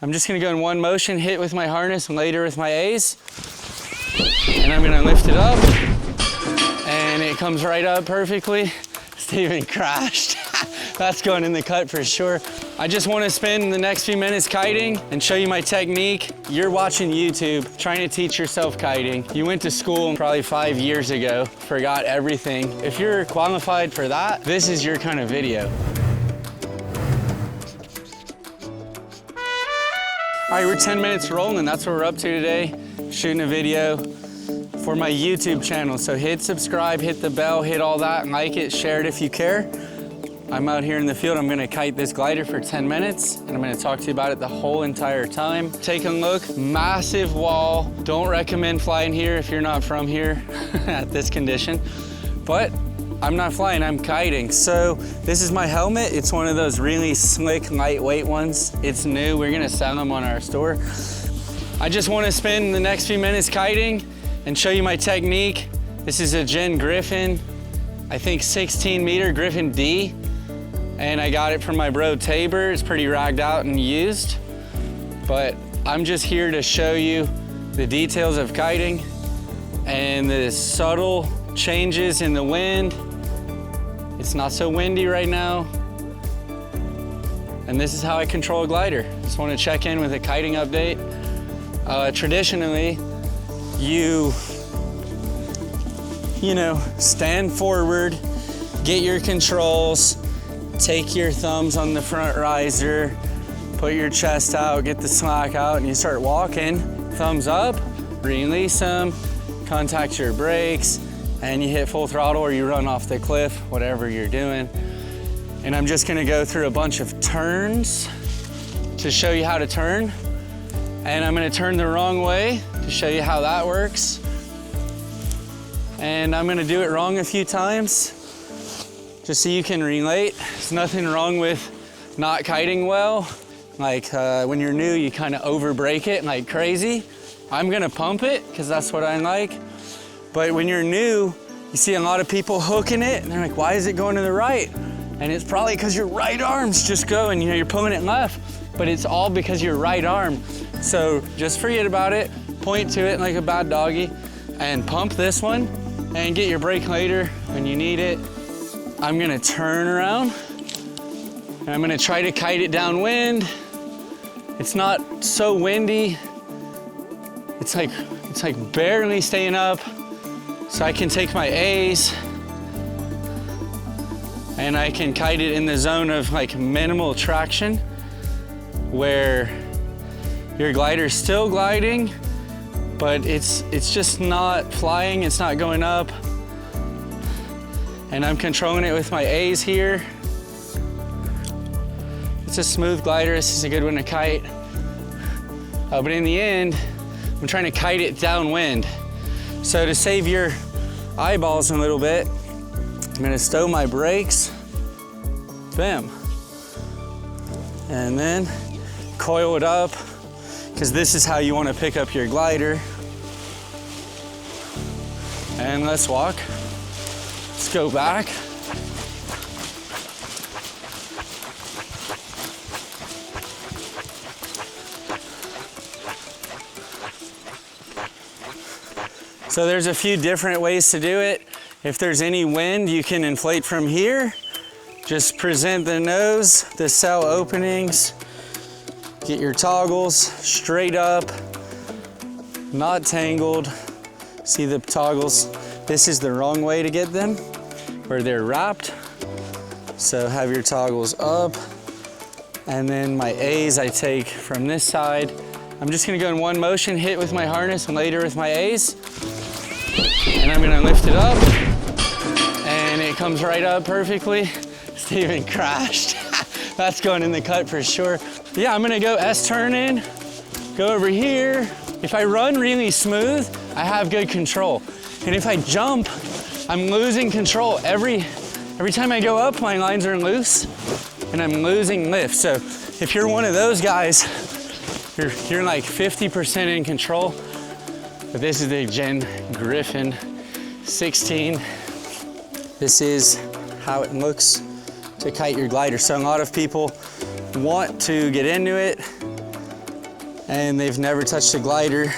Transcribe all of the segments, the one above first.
I'm just gonna go in one motion, hit with my harness and later with my A's. And I'm gonna lift it up and it comes right up perfectly. Steven crashed. That's going in the cut for sure. I just want to spend the next few minutes kiting and show you my technique. You're watching YouTube, trying to teach yourself kiting. You went to school probably 5 years ago, forgot everything. If you're qualified for that, this is your kind of video. All right, we're 10 minutes rolling. That's what we're up to today. Shooting a video for my YouTube channel. So hit subscribe, hit the bell, hit all that, like it, share it if you care. I'm out here in the field. I'm gonna kite this glider for 10 minutes and I'm gonna talk to you about it the whole entire time. Take a look, massive wall. Don't recommend flying here if you're not from here at this condition. But I'm not flying, I'm kiting. So this is my helmet. It's one of those really slick, lightweight ones. It's new, we're gonna sell them on our store. I just wanna spend the next few minutes kiting and show you my technique. This is a Gin Griffin, I think 16 meter Griffin D. And I got it from my bro Tabor. It's pretty ragged out and used. But I'm just here to show you the details of kiting and the subtle changes in the wind. It's not so windy right now. And this is how I control a glider. Just want to check in with a kiting update. Traditionally, you know, stand forward, get your controls, take your thumbs on the front riser, put your chest out, get the slack out, and you start walking. Thumbs up, release them, contact your brakes, and you hit full throttle or you run off the cliff, whatever you're doing. And I'm just gonna go through a bunch of turns to show you how to turn. And I'm gonna turn the wrong way to show you how that works. And I'm gonna do it wrong a few times, just so you can relate. There's nothing wrong with not kiting well. Like when you're new, you kind of over brake it like crazy. I'm gonna pump it, because that's what I like. But when you're new, you see a lot of people hooking it, and they're like, why is it going to the right? And it's probably because your right arm's just going, you know, you're pulling it left, but it's all because your right arm. So just forget about it, point to it like a bad doggy, and pump this one, and get your brake later when you need it. I'm gonna turn around and I'm gonna try to kite it downwind. It's not so windy. It's like barely staying up, so I can take my A's and I can kite it in the zone of like minimal traction, where your glider's still gliding, but it's just not flying, it's not going up. And I'm controlling it with my A's here. It's a smooth glider, this is a good one to kite. But in the end, I'm trying to kite it downwind. So to save your eyeballs a little bit, I'm gonna stow my brakes, bam. And then coil it up, because this is how you wanna pick up your glider. And let's walk. Let's go back. So there's a few different ways to do it. If there's any wind, you can inflate from here. Just present the nose, the cell openings, get your toggles straight up, not tangled. See the toggles? This is the wrong way to get them, where they're wrapped. So have your toggles up. And then my A's I take from this side. I'm just gonna go in one motion, hit with my harness and later with my A's. And I'm gonna lift it up and it comes right up perfectly. Steven crashed. That's going in the cut for sure. Yeah, I'm gonna go S-turn in, go over here. If I run really smooth, I have good control. And if I jump, I'm losing control. Every time I go up, my lines are loose and I'm losing lift. So if you're one of those guys, you're like 50% in control. But this is the Gin Griffin 16. This is how it looks to kite your glider. So a lot of people want to get into it and they've never touched a glider.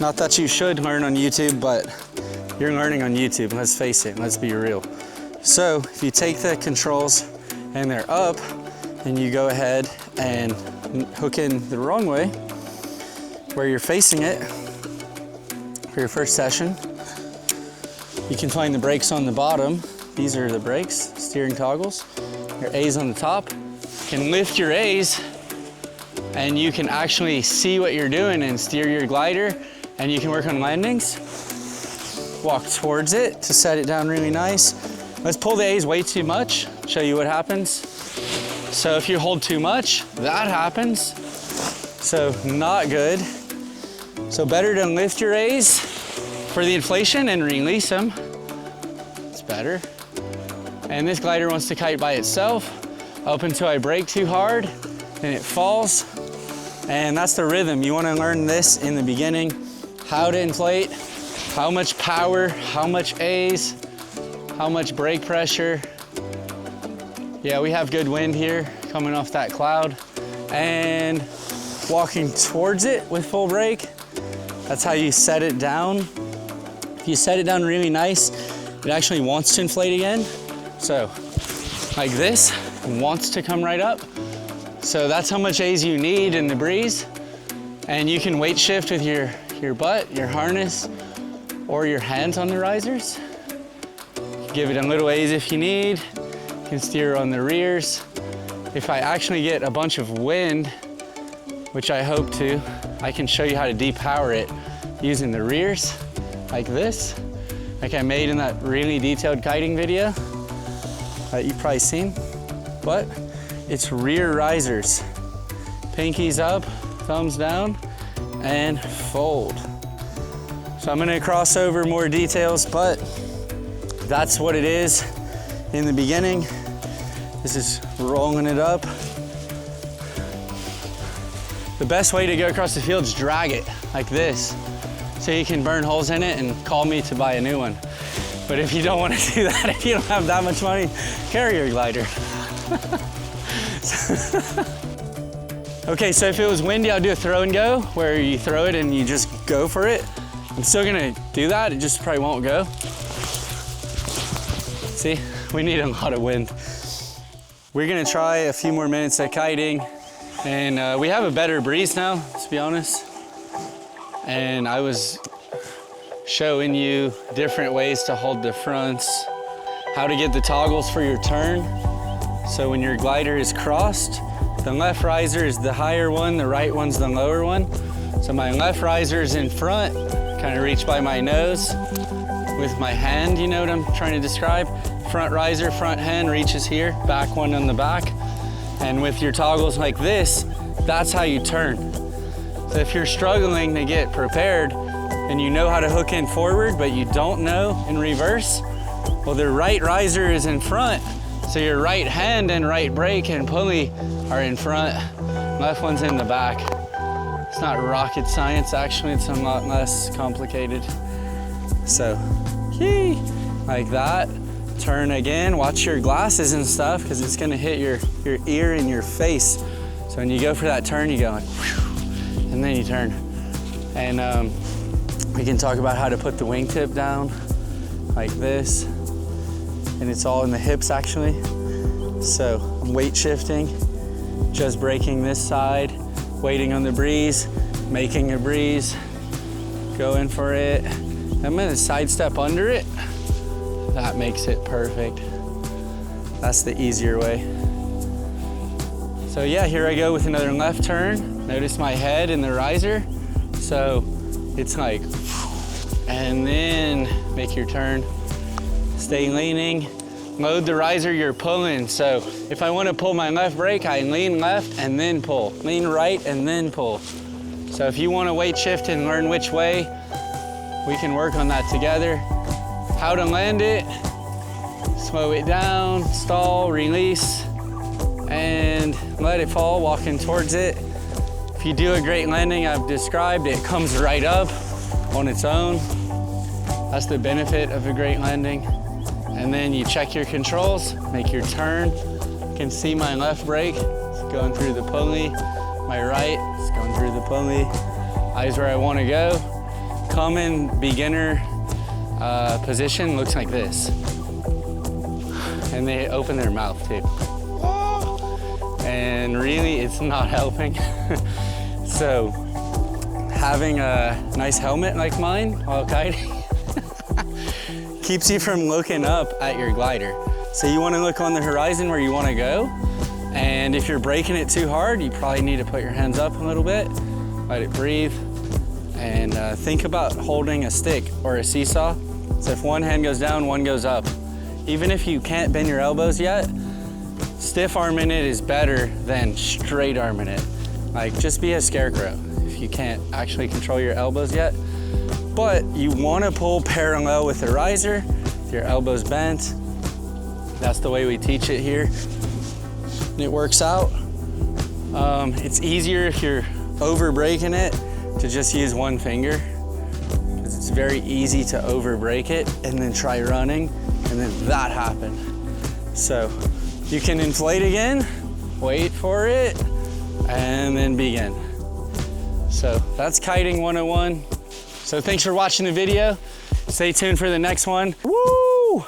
Not that you should learn on YouTube, but you're learning on YouTube, let's face it, let's be real. So if you take the controls and they're up, and you go ahead and hook in the wrong way, where you're facing it for your first session, you can find the brakes on the bottom. These are the brakes, steering toggles. Your A's on the top. You can lift your A's and you can actually see what you're doing and steer your glider, and you can work on landings. Walk towards it to set it down really nice. Let's pull the A's way too much, show you what happens. So if you hold too much, that happens. So not good. So better to lift your A's for the inflation and release them. It's better. And this glider wants to kite by itself up until I brake too hard, then it falls. And that's the rhythm. You want to learn this in the beginning, how to inflate, how much power, how much A's, how much brake pressure. Yeah, we have good wind here coming off that cloud, and walking towards it with full brake. That's how you set it down. If you set it down really nice, it actually wants to inflate again. So like this, it wants to come right up. So that's how much A's you need in the breeze. And you can weight shift with your butt, your harness, or your hands on the risers. Give it a little A's if you need. You can steer on the rears. If I actually get a bunch of wind, which I hope to, I can show you how to depower it using the rears, like this, like I made in that really detailed kiting video that you've probably seen. But it's rear risers. Pinkies up, thumbs down, and fold. So I'm gonna cross over more details, but that's what it is in the beginning. This is rolling it up. The best way to go across the field is drag it like this, so you can burn holes in it and call me to buy a new one. But if you don't want to do that, if you don't have that much money, carry your glider. Okay, so if it was windy, I'll do a throw and go, where you throw it and you just go for it. I'm still gonna do that, it just probably won't go. See, we need a lot of wind. We're gonna try a few more minutes of kiting, and we have a better breeze now, to be honest. And I was showing you different ways to hold the fronts, how to get the toggles for your turn. So when your glider is crossed, the left riser is the higher one, the right one's the lower one. So my left riser is in front, kind of reach by my nose with my hand, you know what I'm trying to describe? Front riser, front hand reaches here, back one on the back. And with your toggles like this, that's how you turn. So if you're struggling to get prepared and you know how to hook in forward, but you don't know in reverse, well, the right riser is in front. So your right hand and right brake and pulley are in front, left one's in the back. It's not rocket science, actually, it's a lot less complicated. So, like that. Turn again, watch your glasses and stuff, because it's gonna hit your ear and your face. So when you go for that turn, you go like, whew, and then you turn. And we can talk about how to put the wingtip down, like this. And it's all in the hips, actually. So I'm weight shifting, just braking this side, waiting on the breeze, making a breeze, going for it. I'm gonna sidestep under it. That makes it perfect. That's the easier way. So yeah, here I go with another left turn. Notice my head in the riser. So it's like, and then make your turn. Stay leaning. Load the riser you're pulling. So if I want to pull my left brake, I lean left and then pull. Lean right and then pull. So if you want to weight shift and learn which way, we can work on that together. How to land it, slow it down, stall, release, and let it fall, walking towards it. If you do a great landing I've described, it comes right up on its own. That's the benefit of a great landing. And then you check your controls, make your turn. You can see my left brake, it's going through the pulley. my right, it's going through the pulley. Eyes where I want to go. Come in beginner position, looks like this. And they open their mouth too. And really, it's not helping. So, having a nice helmet like mine while kiting keeps you from looking up at your glider. So you want to look on the horizon where you want to go. And if you're braking it too hard, you probably need to put your hands up a little bit, let it breathe, and think about holding a stick or a seesaw. So if one hand goes down, one goes up. Even if you can't bend your elbows yet, stiff arming it is better than straight arming it. Like, just be a scarecrow if you can't actually control your elbows yet. But you want to pull parallel with the riser, your elbows bent. That's the way we teach it here. It works out. It's easier if you're over braking it to just use one finger, because it's very easy to over brake it and then try running and then that happened. So you can inflate again, wait for it, and then begin. So that's kiting 101. So thanks for watching the video. Stay tuned for the next one. Woo!